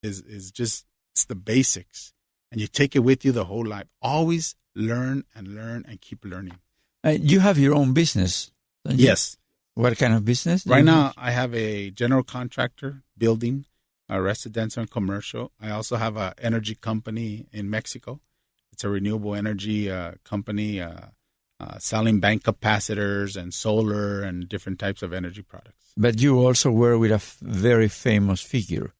is just, it's the basics. And you take it with you the whole life. Always learn and keep learning. You have your own business, don't you? Yes. What kind of business? Right now, I have a general contractor building, residential and commercial. I also have an energy company in Mexico. It's a renewable energy company selling bank capacitors and solar and different types of energy products. But you also work with a very famous figure.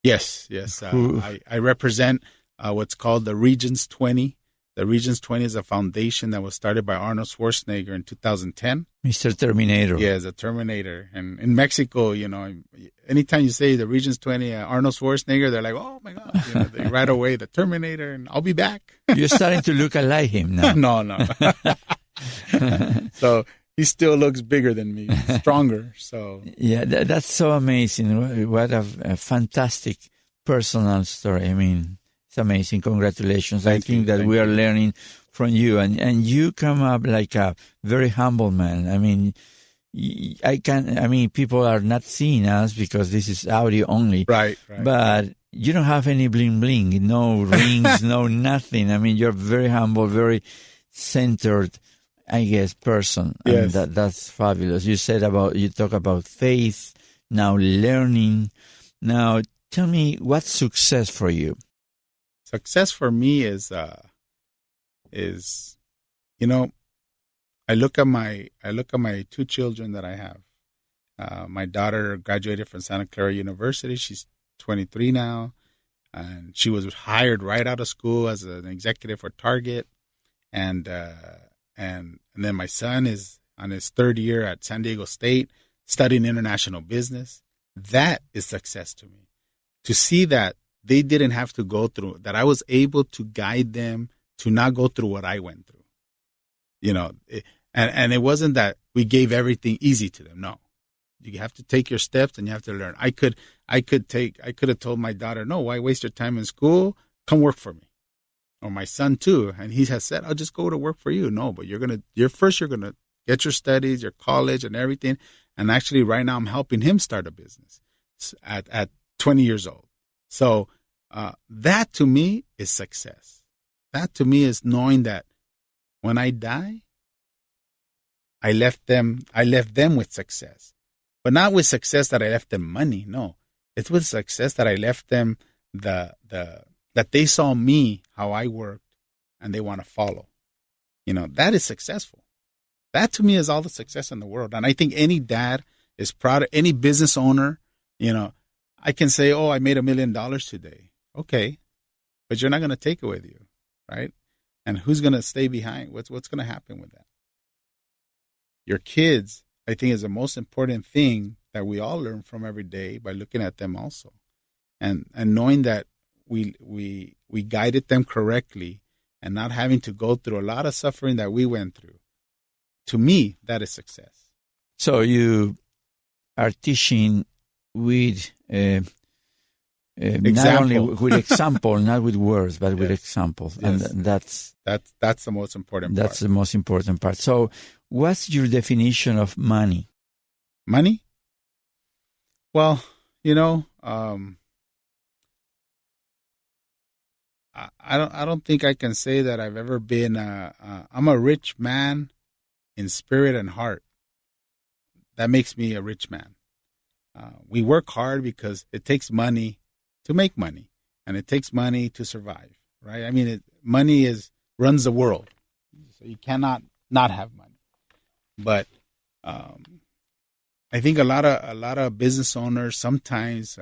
Yes. I represent what's called the Regions 20. The Regions 20 is a foundation that was started by Arnold Schwarzenegger in 2010. Mr. Terminator. Yes, a Terminator. And in Mexico, anytime you say the Regions 20, Arnold Schwarzenegger, they're like, oh my God, they right away, the Terminator, and I'll be back. You're starting to look like him now. No. So he still looks bigger than me, stronger. So yeah, that's so amazing. What a fantastic personal story. I mean, it's amazing. Congratulations. I think that we are learning from you. And you come up like a very humble man. I mean, people are not seeing us because this is audio only. Right. But you don't have any bling bling, no rings, no nothing. I mean, you're very humble, very centered, I guess, person. Yes. And that's fabulous. You talk about faith, now learning. Now, tell me, what's success for you? Success for me is I look at my two children that I have. My daughter graduated from Santa Clara University. She's 23 now, and she was hired right out of school as an executive for Target. And then my son is on his third year at San Diego State studying international business. That is success to me. To see that they didn't have to go through, that I was able to guide them to not go through what I went through. And it wasn't that we gave everything easy to them. No. You have to take your steps and you have to learn. I could have told my daughter, no, why waste your time in school? Come work for me. Or my son too. And he has said, I'll just go to work for you. No, but you're going to get your studies, your college and everything. And actually right now I'm helping him start a business at 20 years old. So that to me is success. That to me is knowing that when I die, I left them with success. But not with success that I left them money. No, it's with success that I left them that they saw me, how I worked, and they want to follow. That is successful. That to me is all the success in the world. And I think any dad is proud of any business owner. I can say, oh, I made $1 million today. Okay. But you're not going to take it with you, right? And who's going to stay behind? What's going to happen with that? Your kids, I think, is the most important thing that we all learn from every day by looking at them also. And knowing that we guided them correctly and not having to go through a lot of suffering that we went through. To me, that is success. So you are teaching with not only with example, not with words, but with examples. Yes. And that's the most important part. That's the most important part. So what's your definition of money? Money? Well, I don't think I can say that I've ever been I'm a rich man in spirit and heart. That makes me a rich man. We work hard because it takes money to make money, and it takes money to survive, right? I mean, money runs the world, so you cannot not have money. But I think a lot of business owners sometimes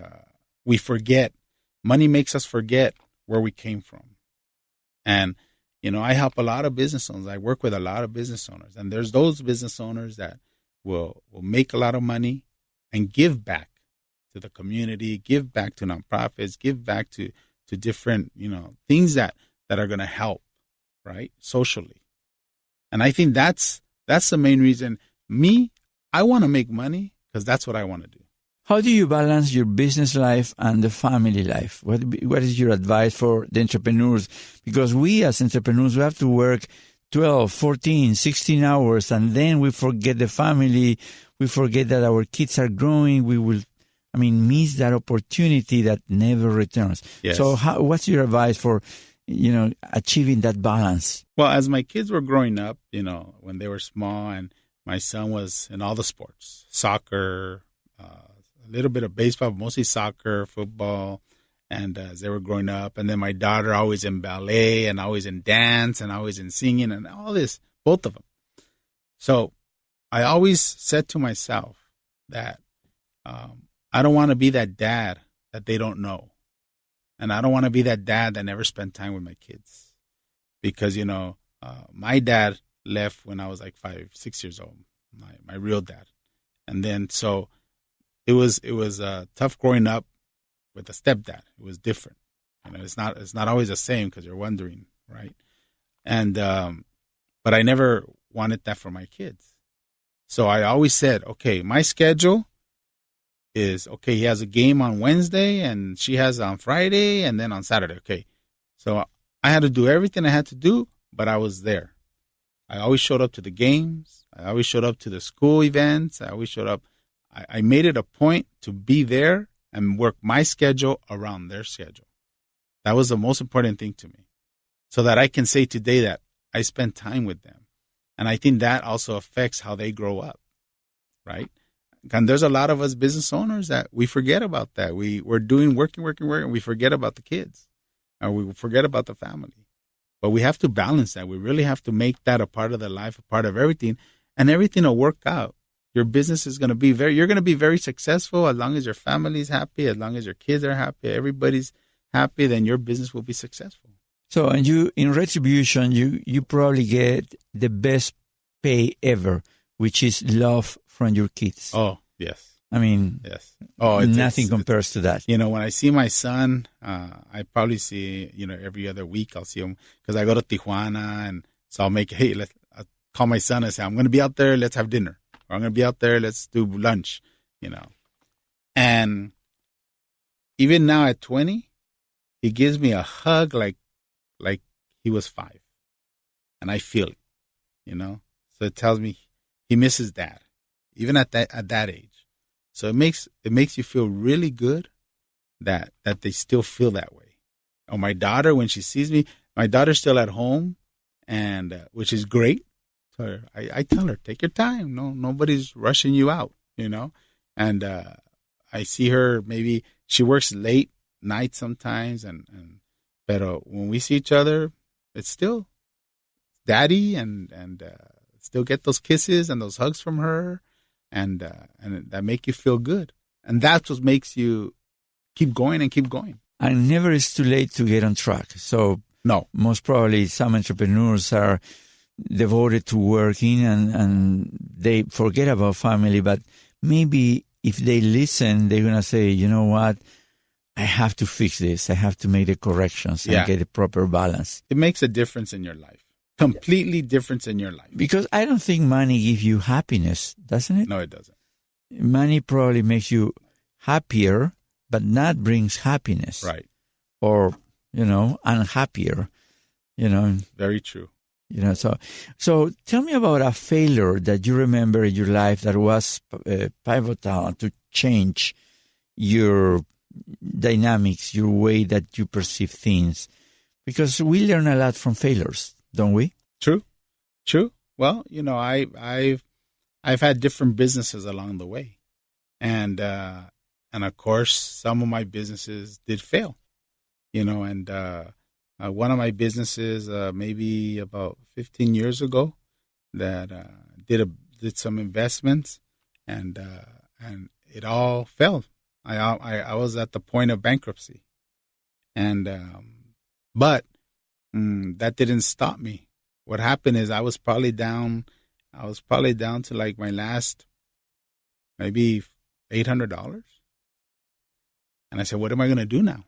we forget. Money makes us forget where we came from, and I help a lot of business owners. I work with a lot of business owners, and there's those business owners that will make a lot of money and give back to the community, give back to nonprofits, give back to different, things that are going to help, right, socially. And I think that's the main reason. I want to make money because that's what I want to do. How do you balance your business life and the family life? What is your advice for the entrepreneurs? Because we as entrepreneurs, we have to work 12, 14, 16 hours, and then we forget the family. We forget that our kids are growing. We will I mean, miss that opportunity that never returns. Yes. So what's your advice for, achieving that balance? Well, as my kids were growing up, when they were small, and my son was in all the sports, soccer, a little bit of baseball, but mostly soccer, football, and as they were growing up. And then my daughter always in ballet and always in dance and always in singing and all this, both of them. So I always said to myself that I don't want to be that dad that they don't know. And I don't want to be that dad that never spent time with my kids. Because, my dad left when I was like 5, 6 years old, my real dad. And then so it was tough growing up with a stepdad. It was different. It's not always the same because you're wondering, right? And but I never wanted that for my kids. So I always said, okay, my schedule is, okay, he has a game on Wednesday and she has it on Friday and then on Saturday. Okay. So I had to do everything I had to do, but I was there. I always showed up to the games. I always showed up to the school events. I always showed up. I made it a point to be there and work my schedule around their schedule. That was the most important thing to me, so that I can say today that I spent time with them. And I think that also affects how they grow up, right? And there's a lot of us business owners that we forget about that. We're working, and we forget about the kids, or we forget about the family. But we have to balance that. We really have to make that a part of their life, a part of everything, and everything will work out. Your business is going to be you're going to be very successful as long as your family's happy, as long as your kids are happy, everybody's happy, then your business will be successful. So, and you, in retribution, you probably get the best pay ever, which is love from your kids. Oh, yes. I mean, yes. Nothing compares to that. When I see my son, I probably see, every other week I'll see him because I go to Tijuana, and so I'll call my son and say, I'm going to be out there, let's have dinner. Or I'm going to be out there, let's do lunch, And even now at 20, he gives me a hug like he was 5. And I feel it, So it tells me he misses dad, even at that age. So it makes you feel really good that they still feel that way. Or my daughter, when she sees me, my daughter's still at home, and which is great. So I tell her, take your time. No, nobody's rushing you out, And I see her, maybe she works late night sometimes, but when we see each other, it's still daddy, and still get those kisses and those hugs from her, and that make you feel good. And that's what makes you keep going and keep going. And never is too late to get on track. So no, most probably some entrepreneurs are devoted to working and they forget about family, but maybe if they listen, they're going to say, you know what, I have to fix this. I have to make the corrections and get the proper balance. It makes a difference in your life. Completely difference in your life. Because I don't think money gives you happiness, doesn't it? No, it doesn't. Money probably makes you happier, but not brings happiness. Right. Or, unhappier, Very true. So tell me about a failure that you remember in your life that was pivotal to change your dynamics, your way that you perceive things. Because we learn a lot from failures, don't we? True. Well, I've had different businesses along the way, and of course some of my businesses did fail, and one of my businesses maybe about 15 years ago that did some investments, and it all failed. I was at the point of bankruptcy, and but that didn't stop me. What happened is I was probably down to like my last maybe $800, and I said, what am I going to do now?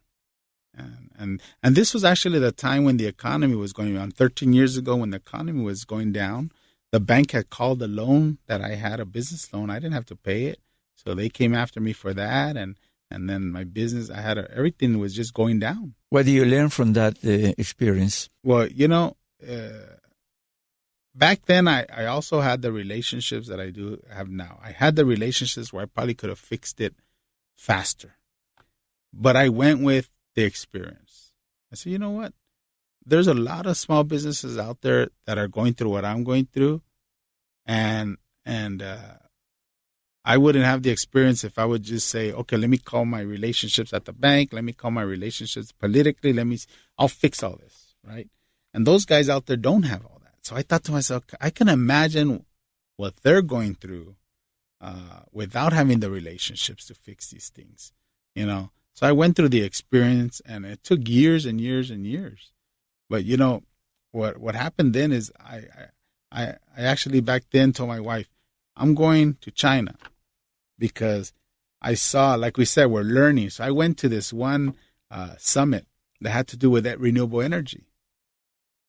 And this was actually the time when the economy was going down. 13 years ago, when the economy was going down, the bank had called the loan that I had, a business loan. I didn't have to pay it, so they came after me for that, and then my business, everything was just going down. What do you learn from that experience? Well, back then I also had the relationships that I do have now. I had the relationships where I probably could have fixed it faster. But I went with the experience. I said, you know what? There's a lot of small businesses out there that are going through what I'm going through. And I wouldn't have the experience if I would just say, okay, let me call my relationships at the bank. Let me call my relationships politically. I'll fix all this, right? And those guys out there don't have all that. So I thought to myself, I can imagine what they're going through without having the relationships to fix these things, you know? So I went through the experience, and it took years and years and years. But, you know, what happened then is I actually back then told my wife, I'm going to China, because I saw, like we said, we're learning. So I went to this one summit that had to do with that renewable energy.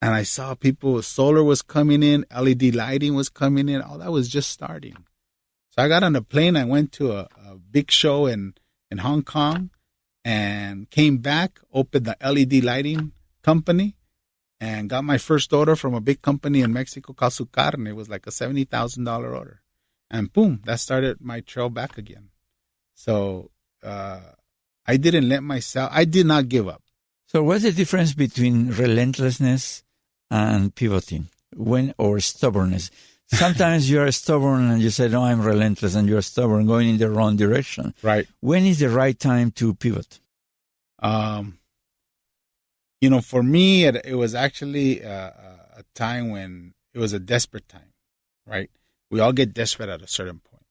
And I saw solar was coming in, LED lighting was coming in. All that was just starting. So I got on a plane. I went to a big show in Hong Kong and came back, opened the LED lighting company, and got my first order from a big company in Mexico called Sucarne. It was like a $70,000 order. And boom, that started my trail back again. So I did not give up. So what's the difference between relentlessness and pivoting or stubbornness? Sometimes you're stubborn and you say, no, I'm relentless, and you're stubborn, going in the wrong direction. Right. When is the right time to pivot? You know, for me, it was actually a time when it was a desperate time, right? We all get desperate at a certain point.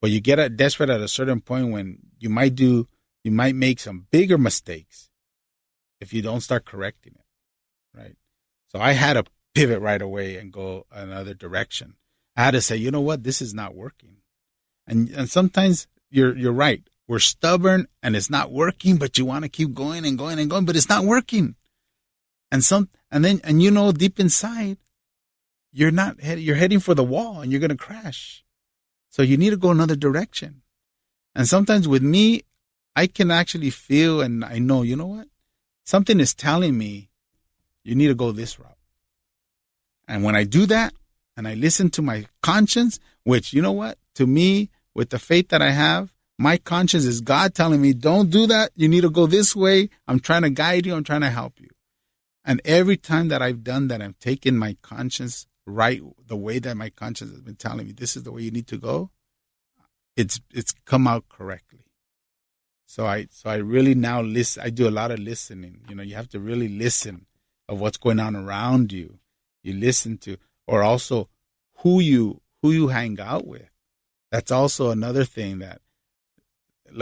But you get desperate at a certain point when you might make some bigger mistakes if you don't start correcting it, right? So I had to pivot right away and go another direction. I had to say, you know what, this is not working. And sometimes you're right. We're stubborn and it's not working, but you want to keep going and going and going, but it's not working. And you know, deep inside, you're heading for the wall and you're going to crash. So you need to go another direction. And sometimes with me, I can actually feel, and I know, you know what? Something is telling me you need to go this route. And when I do that and I listen to my conscience, which, you know what? To me, with the faith that I have, my conscience is God telling me, don't do that. You need to go this way. I'm trying to guide you. I'm trying to help you. And every time that I've done that, I'm taking my conscience right, the way that my conscience has been telling me, this is the way you need to go. It's come out correctly. So I really now listen. I do a lot of listening. You know, you have to really listen of what's going on around you. You listen to, or also who you hang out with. That's also another thing that,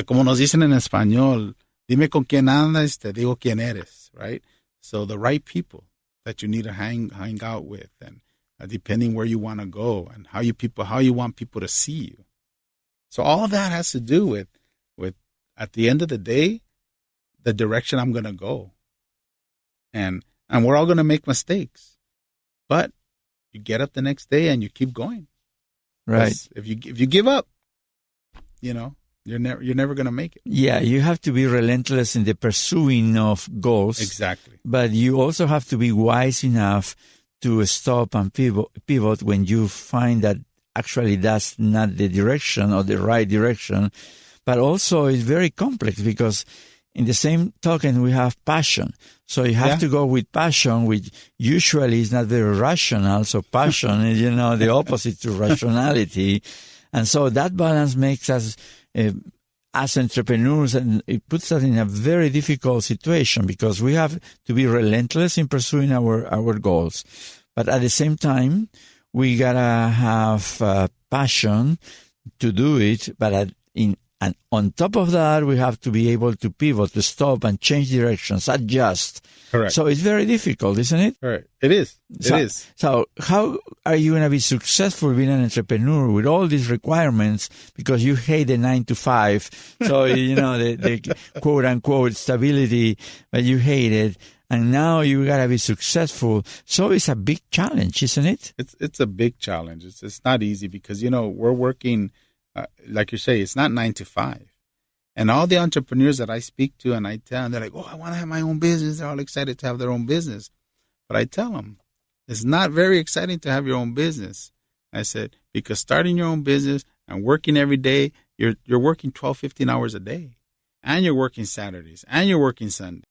como nos dicen en español, dime con quién andas, te digo quién eres, right? So the right people that you need to hang out with, and depending where you want to go and how you want people to see you. So all of that has to do with at the end of the day, the direction I'm going to go. And we're all going to make mistakes, but you get up the next day and you keep going. Right. If you give up, you know, you're never going to make it. Yeah, you have to be relentless in the pursuing of goals. Exactly. But you also have to be wise enough to stop and pivot when you find that actually that's not the direction or the right direction. But also it's very complex because in the same token we have passion. So you have to go with passion, which usually is not very rational. So passion is, you know, the opposite to rationality. And so that balance makes us as entrepreneurs, and it puts us in a very difficult situation because we have to be relentless in pursuing our goals. But at the same time, we gotta have passion to do it. But and on top of that, we have to be able to pivot, to stop and change directions, adjust. Correct. So it's very difficult, isn't it? Correct. It is. It is. So how are you going to be successful being an entrepreneur with all these requirements because you hate the 9 to 5? So, you know, the quote unquote stability, but you hate it. And now you got to be successful. So it's a big challenge, isn't it? It's a big challenge. It's not easy because, you know, we're working, like you say, it's not 9 to 5. And all the entrepreneurs that I speak to and I tell them, they're like, oh, I want to have my own business. They're all excited to have their own business. But I tell them, it's not very exciting to have your own business. I said, because starting your own business and working every day, you're working 12, 15 hours a day, and you're working Saturdays, and you're working Sundays.